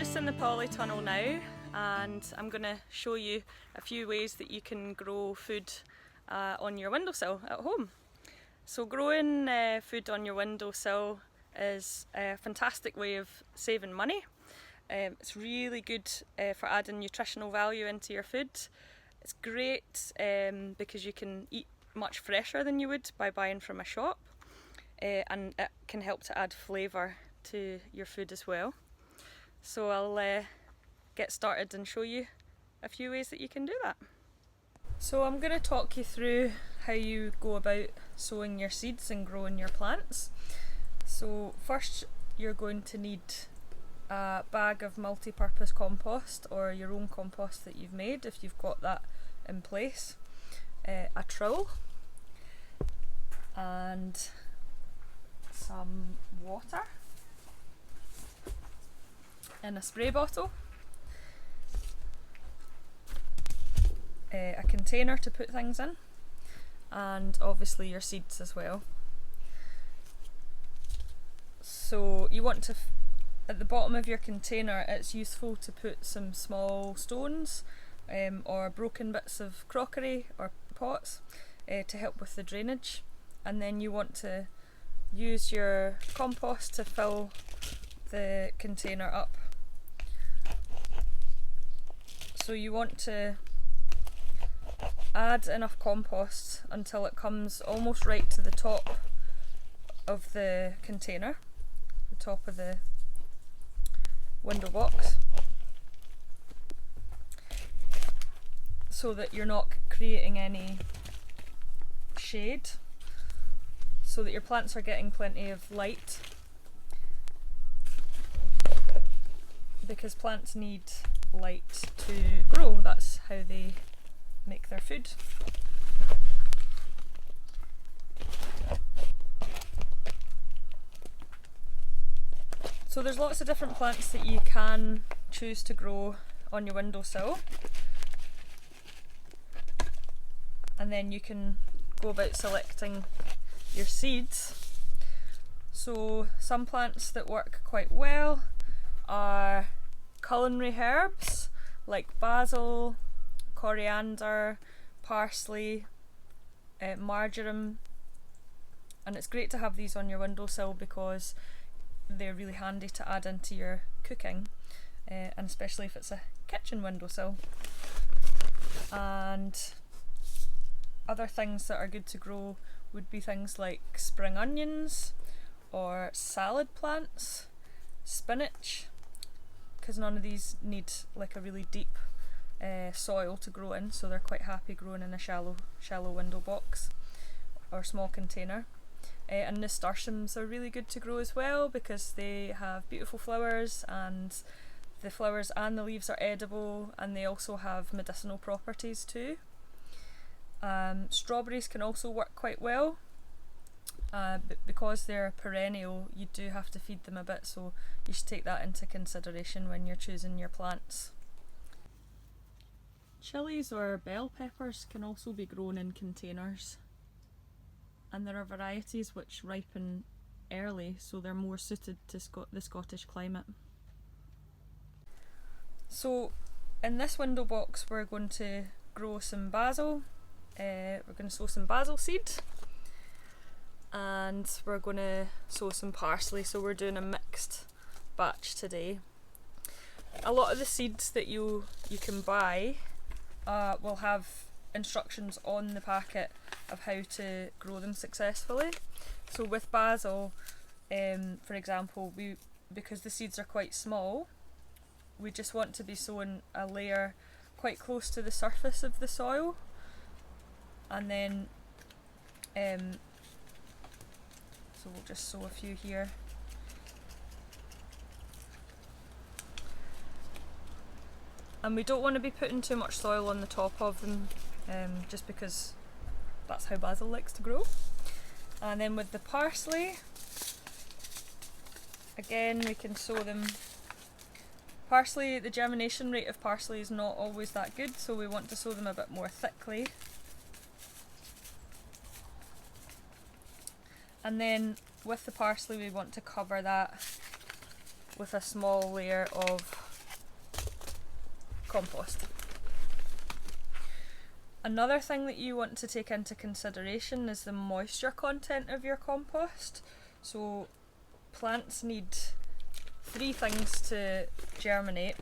just in the polytunnel now, and I'm going to show you a few ways that you can grow food on your windowsill at home. So growing food on your windowsill is a fantastic way of saving money. It's really good for adding nutritional value into your food. It's great because you can eat much fresher than you would by buying from a shop, and it can help to add flavour to your food as well. So I'll get started and show you a few ways that you can do that. So I'm going to talk you through how you go about sowing your seeds and growing your plants. So first you're going to need a bag of multi-purpose compost, or your own compost that you've made if you've got that in place, a trowel, and some water in a spray bottle, a container to put things in, and obviously your seeds as well. So you want to, at the bottom of your container, it's useful to put some small stones or broken bits of crockery or pots to help with the drainage, and then you want to use your compost to fill the container up. So you want to add enough compost until it comes almost right to the top of the container, the top of the window box, so that you're not creating any shade, so that your plants are getting plenty of light, because plants need light to grow. That's how they make their food. So there's lots of different plants that you can choose to grow on your windowsill, and then you can go about selecting your seeds. So some plants that work quite well are culinary herbs like basil, coriander, parsley, marjoram, and it's great to have these on your windowsill because they're really handy to add into your cooking, and especially if it's a kitchen windowsill. And other things that are good to grow would be things like spring onions or salad plants, spinach, because none of these need like a really deep soil to grow in, so they're quite happy growing in a shallow window box or small container. And nasturtiums are really good to grow as well because they have beautiful flowers, and the flowers and the leaves are edible, and they also have medicinal properties too. Strawberries can also work quite well, but because they're perennial you do have to feed them a bit, so you should take that into consideration when you're choosing your plants. Chilies or bell peppers can also be grown in containers, and there are varieties which ripen early, so they're more suited to the Scottish climate. So in this window box we're going to grow some basil. We're going to sow some basil seed, and we're going to sow some parsley, so we're doing a mixed batch today. A lot of the seeds that you can buy will have instructions on the packet of how to grow them successfully. So with basil, for example, because the seeds are quite small, we just want to be sowing a layer quite close to the surface of the soil, and then so we'll just sow a few here. And we don't want to be putting too much soil on the top of them, just because that's how basil likes to grow. And then with the parsley, again we can sow them. Parsley, the germination rate of parsley is not always that good, so we want to sow them a bit more thickly. And then with the parsley we want to cover that with a small layer of compost. Another thing that you want to take into consideration is the moisture content of your compost. So plants need 3 things to germinate.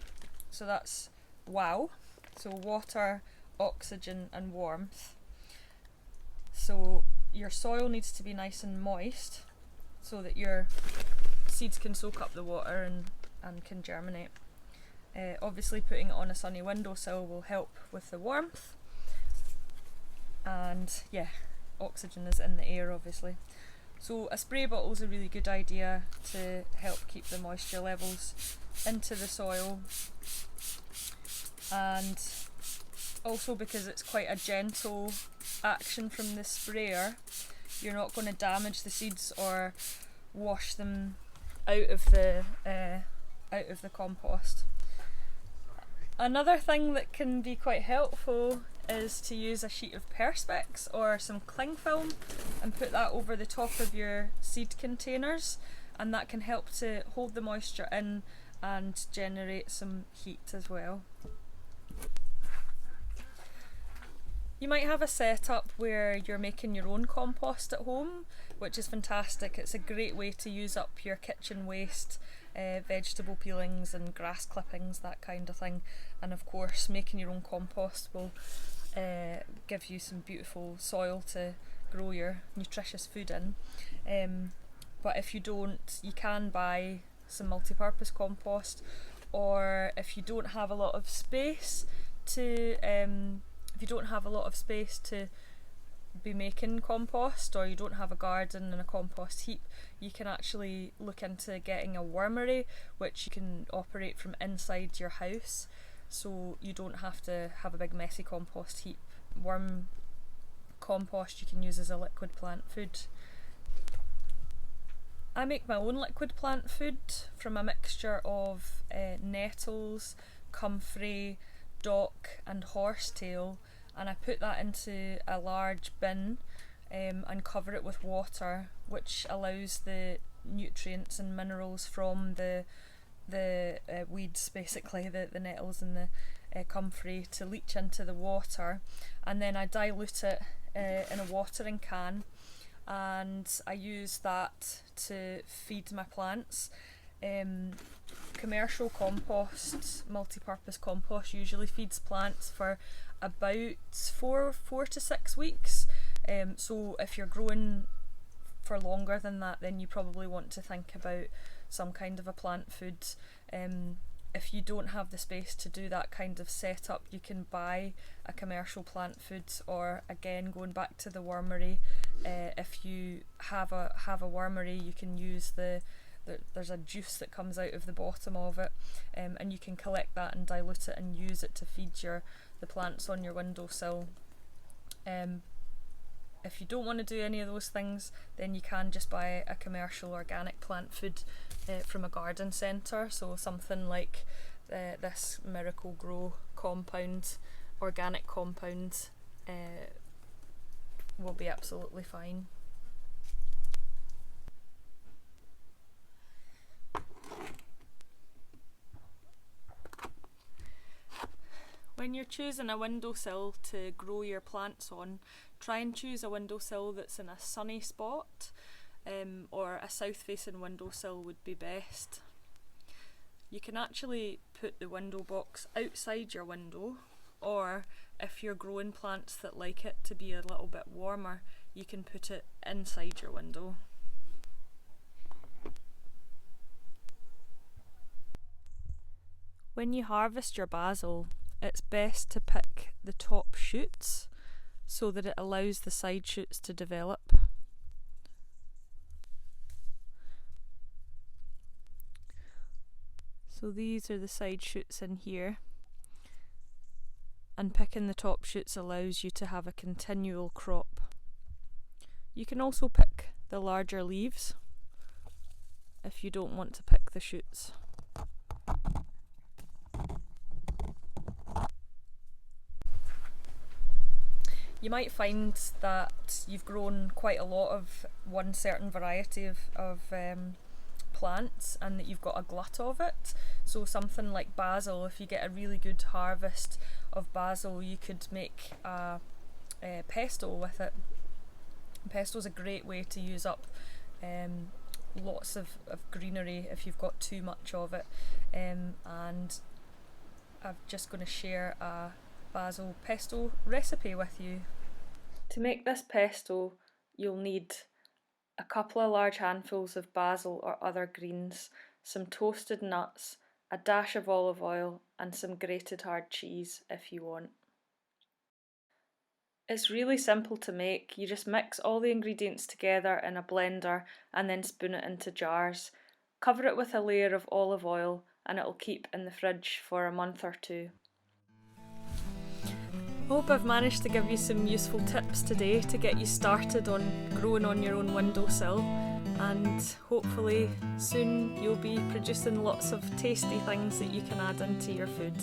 So that's WOW, so water, oxygen and warmth. So your soil needs to be nice and moist so that your seeds can soak up the water and can germinate. Obviously putting it on a sunny windowsill will help with the warmth, and yeah, oxygen is in the air obviously. So a spray bottle is a really good idea to help keep the moisture levels into the soil, and also because it's quite a gentle action from the sprayer, you're not going to damage the seeds or wash them out of the compost. Another thing that can be quite helpful is to use a sheet of perspex or some cling film and put that over the top of your seed containers, and that can help to hold the moisture in and generate some heat as well. You might have a setup where you're making your own compost at home, which is fantastic. It's a great way to use up your kitchen waste, vegetable peelings and grass clippings, that kind of thing. And of course, making your own compost will give you some beautiful soil to grow your nutritious food in. But if you don't, you can buy some multi-purpose compost, or if you don't have a lot of space to be making compost, or you don't have a garden and a compost heap, you can actually look into getting a wormery, which you can operate from inside your house, so you don't have to have a big messy compost heap. Worm compost you can use as a liquid plant food. I make my own liquid plant food from a mixture of nettles, comfrey, dock and horsetail, and I put that into a large bin and cover it with water, which allows the nutrients and minerals from the weeds, basically the nettles and the comfrey, to leach into the water, and then I dilute it in a watering can, and I use that to feed my plants. Commercial compost, multi-purpose compost, usually feeds plants for about 4 to 6 weeks. So if you're growing for longer than that, then you probably want to think about some kind of a plant food. If you don't have the space to do that kind of setup, you can buy a commercial plant food, or again, going back to the wormery, if you have a wormery, you can use there's a juice that comes out of the bottom of it, and you can collect that and dilute it and use it to feed the plants on your windowsill. If you don't want to do any of those things, then you can just buy a commercial organic plant food from a garden centre, so something like this Miracle Grow compound, organic compound, will be absolutely fine. When you're choosing a windowsill to grow your plants on, try and choose a windowsill that's in a sunny spot, or a south facing windowsill would be best. You can actually put the window box outside your window, or if you're growing plants that like it to be a little bit warmer, you can put it inside your window. When you harvest your basil, it's best to pick the top shoots so that it allows the side shoots to develop. So these are the side shoots in here, and picking the top shoots allows you to have a continual crop. You can also pick the larger leaves if you don't want to pick the shoots. You might find that you've grown quite a lot of one certain variety of plants, and that you've got a glut of it. So something like basil, if you get a really good harvest of basil, you could make a pesto with it. Pesto is a great way to use up lots of greenery if you've got too much of it, and I'm just going to share a basil pesto recipe with you. To make this pesto, you'll need a couple of large handfuls of basil or other greens, some toasted nuts, a dash of olive oil and some grated hard cheese if you want. It's really simple to make. You just mix all the ingredients together in a blender and then spoon it into jars. Cover it with a layer of olive oil and it'll keep in the fridge for a month or two. Hope I've managed to give you some useful tips today to get you started on growing on your own windowsill, and hopefully soon you'll be producing lots of tasty things that you can add into your food.